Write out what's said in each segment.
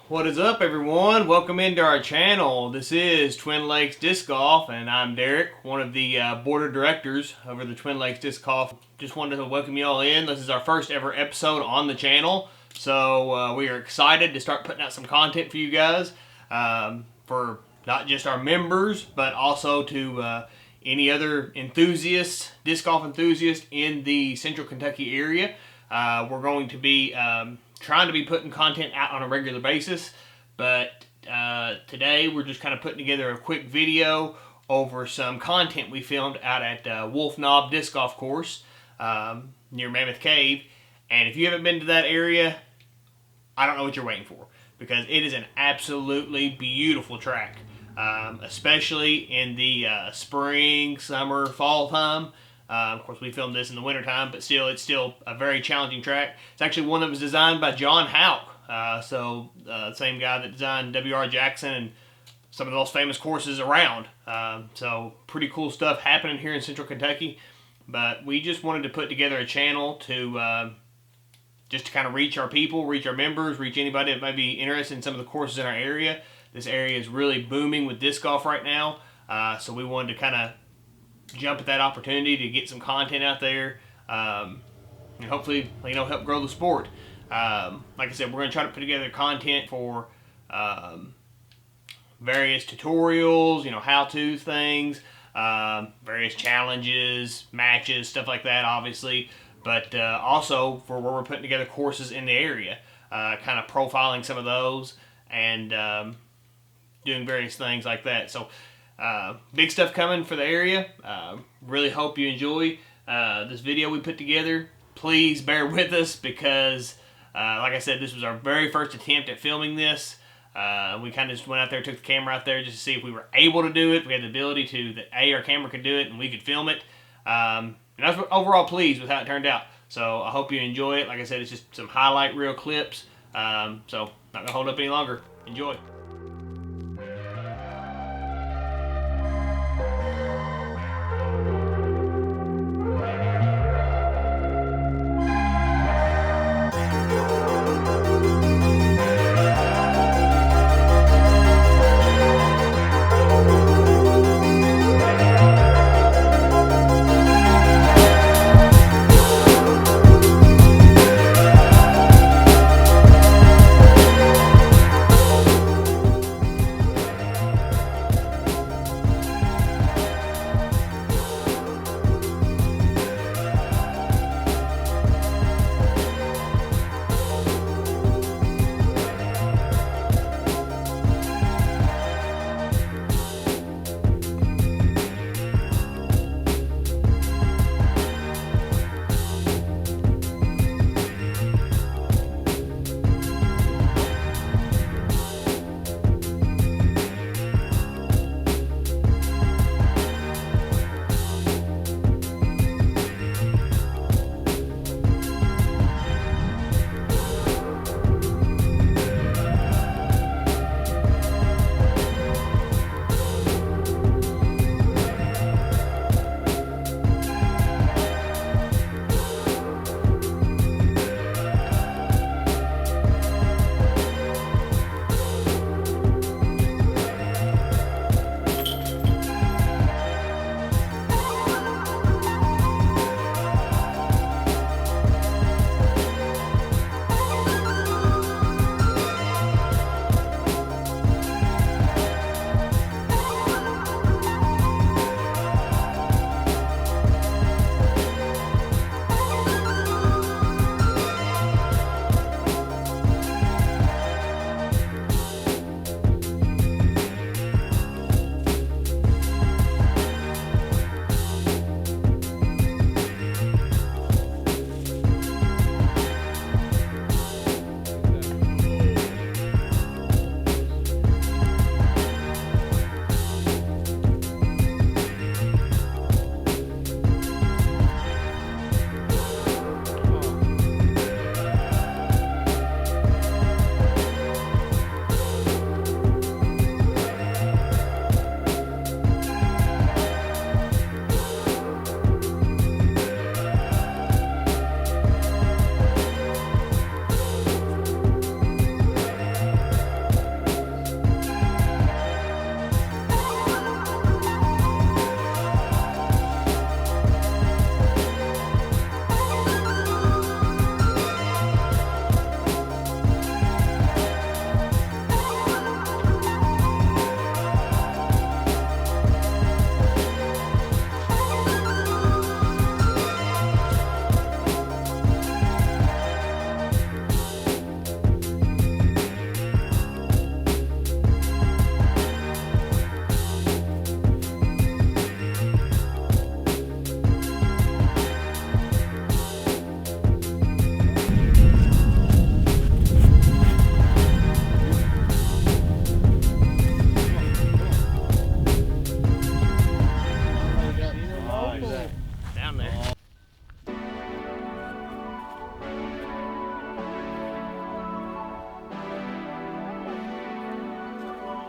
What is up, everyone? Welcome into our channel. This is Twin Lakes Disc Golf, and I'm Derek, one of the board of directors over the Twin Lakes Disc Golf. Just wanted to welcome you all in. This is our first ever episode on the channel, so we are excited to start putting out some content for you guys, for not just our members, but also to any other enthusiasts, disc golf enthusiasts in the Central Kentucky area. We're going to be trying to be putting content out on a regular basis, but today we're just kind of putting together a quick video over some content we filmed out at Wolf Knob Disc Golf Course near Mammoth Cave. And if you haven't been to that area, I don't know what you're waiting for, because it is an absolutely beautiful track, especially in the spring, summer, fall time. Of course, we filmed this in the wintertime, but still, it's still a very challenging track. It's actually one that was designed by John Houck, same guy that designed W.R. Jackson and some of the most famous courses around. So pretty cool stuff happening here in Central Kentucky. But we just wanted to put together a channel to just to kind of reach our people, reach our members, reach anybody that might be interested in some of the courses in our area. This area is really booming with disc golf right now, so we wanted to kind of jump at that opportunity to get some content out there, and hopefully, help grow the sport. Like I said, we're going to try to put together content for various tutorials, how-to things, various challenges, matches, stuff like that, obviously, but also for where we're putting together courses in the area, kind of profiling some of those and doing various things like that. So big stuff coming for the area. Really hope you enjoy this video we put together. Please bear with us because, like I said, this was our very first attempt at filming this. We kind of just went out there, took the camera out there just to see if we were able to do it. We had the ability to, that our camera could do it and we could film it. And I was overall pleased with how it turned out. So I hope you enjoy it. Like I said, it's just some highlight reel clips. So not going to hold up any longer. Enjoy.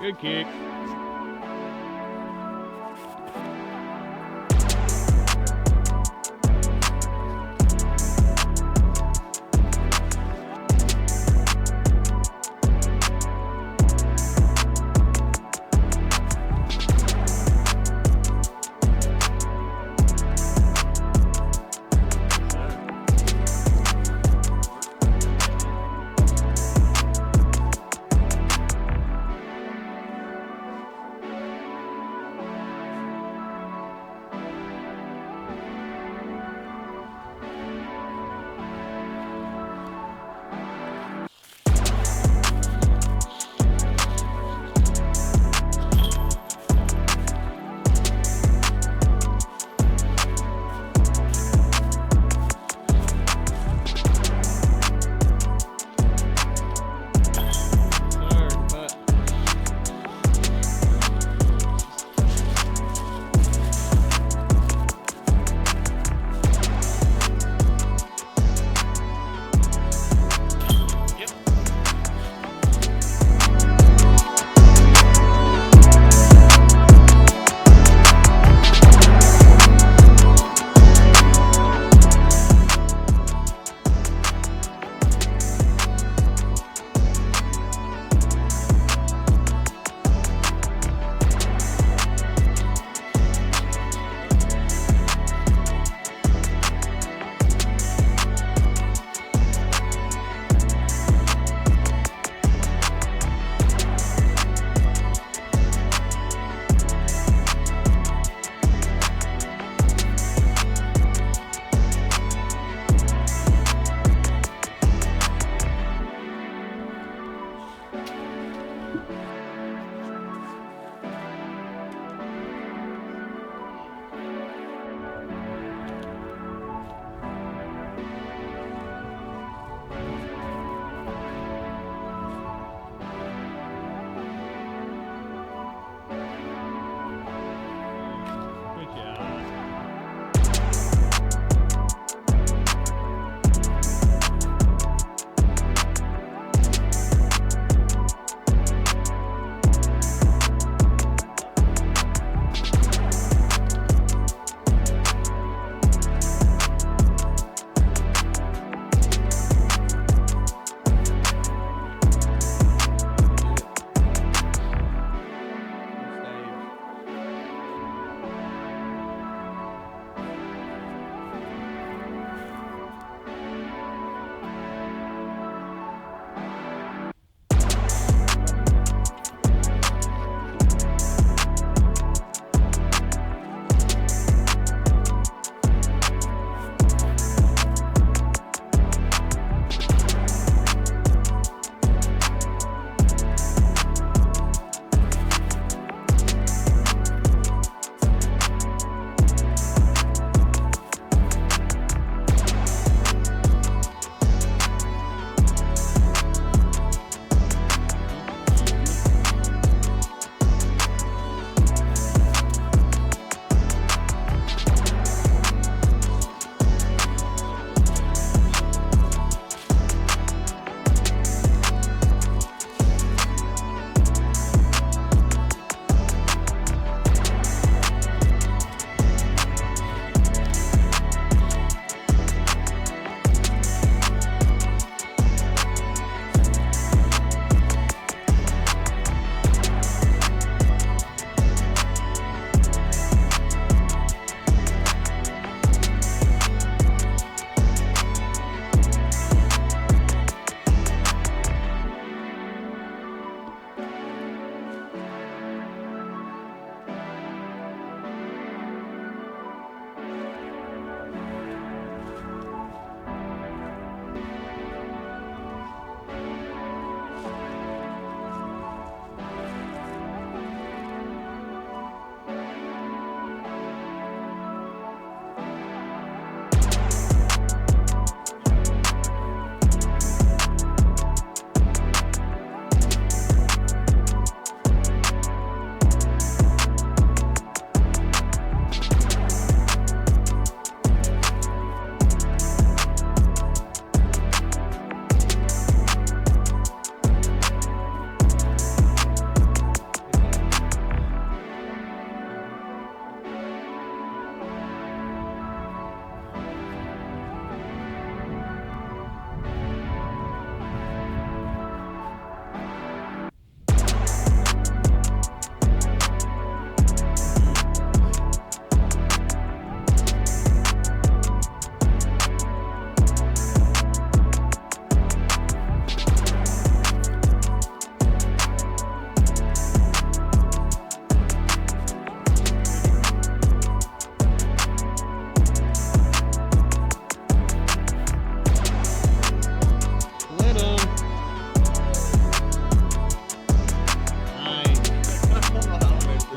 Good kick.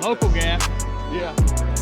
local gap. Yeah.